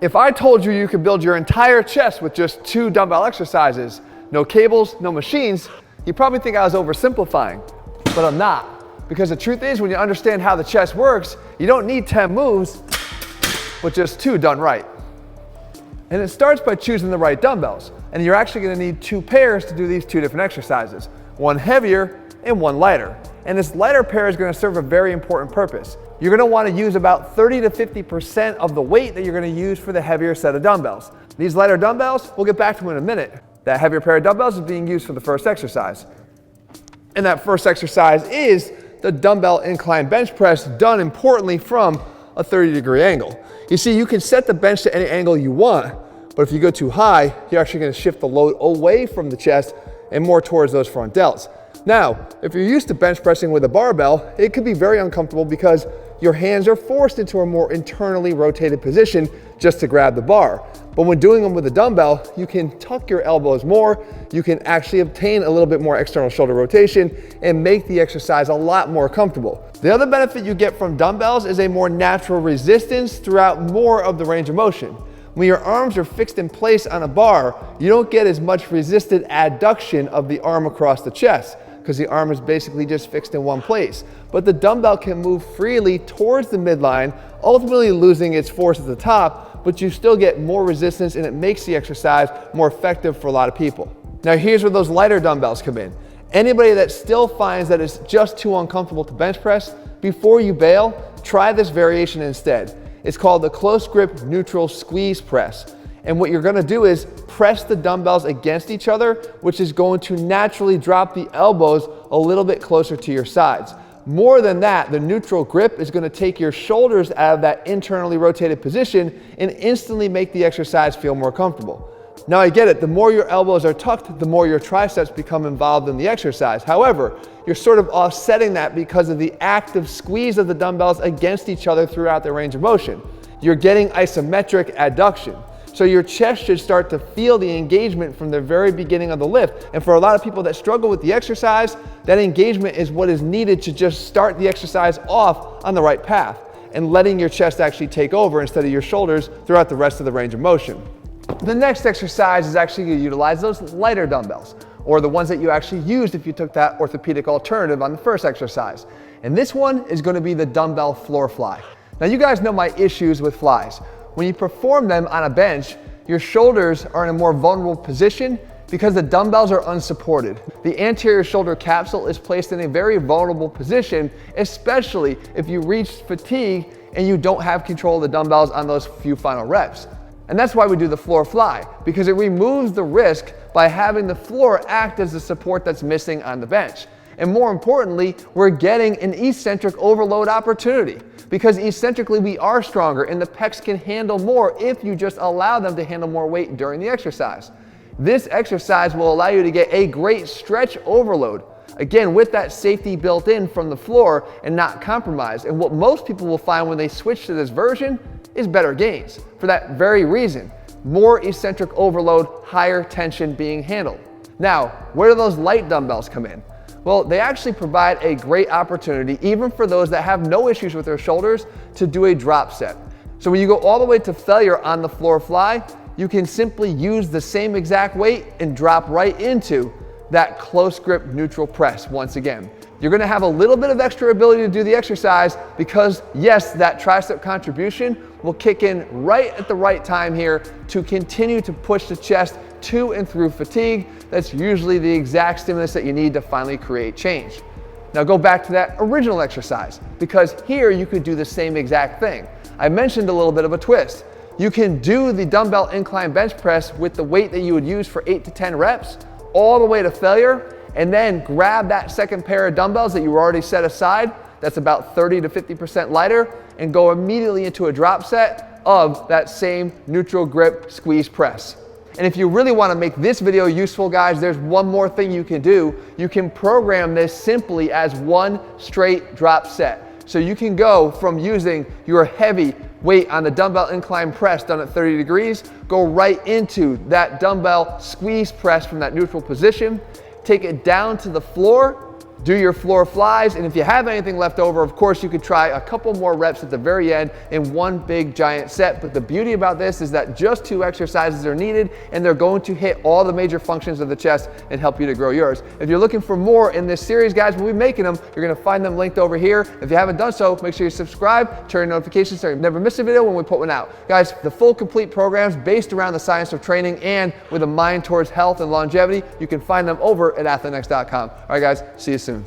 If I told you you could build your entire chest with just 2 dumbbell exercises, no cables, no machines, you'd probably think I was oversimplifying, but I'm not. Because the truth is, when you understand how the chest works, you don't need 10 moves, but just 2 done right. And it starts by choosing the right dumbbells. And you're actually gonna need 2 pairs to do these 2 different exercises, one heavier and one lighter. And this lighter pair is gonna serve a very important purpose. You're gonna wanna use about 30 to 50% of the weight that you're gonna use for the heavier set of dumbbells. These lighter dumbbells, we'll get back to in a minute. That heavier pair of dumbbells is being used for the first exercise. And that first exercise is the dumbbell incline bench press, done importantly from a 30-degree angle. You see, you can set the bench to any angle you want, but if you go too high, you're actually gonna shift the load away from the chest and more towards those front delts. Now, if you're used to bench pressing with a barbell, it could be very uncomfortable because your hands are forced into a more internally rotated position just to grab the bar. But when doing them with a dumbbell, you can tuck your elbows more, you can actually obtain a little bit more external shoulder rotation and make the exercise a lot more comfortable. The other benefit you get from dumbbells is a more natural resistance throughout more of the range of motion. When your arms are fixed in place on a bar, you don't get as much resisted adduction of the arm across the chest, because the arm is basically just fixed in one place. But the dumbbell can move freely towards the midline, ultimately losing its force at the top, but you still get more resistance and it makes the exercise more effective for a lot of people. Now here's where those lighter dumbbells come in. Anybody that still finds that it's just too uncomfortable to bench press, before you bail, try this variation instead. It's called the close grip neutral squeeze press. And what you're gonna do is press the dumbbells against each other, which is going to naturally drop the elbows a little bit closer to your sides. More than that, the neutral grip is gonna take your shoulders out of that internally rotated position and instantly make the exercise feel more comfortable. Now I get it, the more your elbows are tucked, the more your triceps become involved in the exercise. However, you're sort of offsetting that because of the active squeeze of the dumbbells against each other throughout the range of motion. You're getting isometric adduction. So your chest should start to feel the engagement from the very beginning of the lift. And for a lot of people that struggle with the exercise, that engagement is what is needed to just start the exercise off on the right path and letting your chest actually take over instead of your shoulders throughout the rest of the range of motion. The next exercise is actually going to utilize those lighter dumbbells, or the ones that you actually used if you took that orthopedic alternative on the first exercise. And this one is going to be the dumbbell floor fly. Now you guys know my issues with flies. When you perform them on a bench, your shoulders are in a more vulnerable position because the dumbbells are unsupported. The anterior shoulder capsule is placed in a very vulnerable position, especially if you reach fatigue and you don't have control of the dumbbells on those few final reps. And that's why we do the floor fly, because it removes the risk by having the floor act as the support that's missing on the bench. And more importantly, we're getting an eccentric overload opportunity, because eccentrically we are stronger and the pecs can handle more if you just allow them to handle more weight during the exercise. This exercise will allow you to get a great stretch overload, again with that safety built in from the floor and not compromised. And what most people will find when they switch to this version is better gains for that very reason. More eccentric overload, higher tension being handled. Now, where do those light dumbbells come in? Well, they actually provide a great opportunity, even for those that have no issues with their shoulders, to do a drop set. So when you go all the way to failure on the floor fly, you can simply use the same exact weight and drop right into that close grip neutral press once again. You're gonna have a little bit of extra ability to do the exercise because yes, that tricep contribution will kick in right at the right time here to continue to push the chest to and through fatigue. That's usually the exact stimulus that you need to finally create change. Now go back to that original exercise, because here you could do the same exact thing. I mentioned a little bit of a twist. You can do the dumbbell incline bench press with the weight that you would use for 8 to 10 reps all the way to failure, and then grab that second pair of dumbbells that you already set aside, that's about 30 to 50% lighter, and go immediately into a drop set of that same neutral grip squeeze press. And if you really want to make this video useful, guys, there's one more thing you can do. You can program this simply as one straight drop set. So you can go from using your heavy weight on the dumbbell incline press done at 30 degrees, go right into that dumbbell squeeze press from that neutral position, take it down to the floor, do your floor flies, and if you have anything left over, of course, you could try a couple more reps at the very end in one big giant set. But the beauty about this is that just 2 exercises are needed, and they're going to hit all the major functions of the chest and help you to grow yours. If you're looking for more in this series, guys, we'll be making them. You're gonna find them linked over here. If you haven't done so, make sure you subscribe, turn notifications so you never miss a video when we put one out. Guys, the full complete programs based around the science of training and with a mind towards health and longevity, you can find them over at ATHLEAN-X.com. All right, guys, see you soon.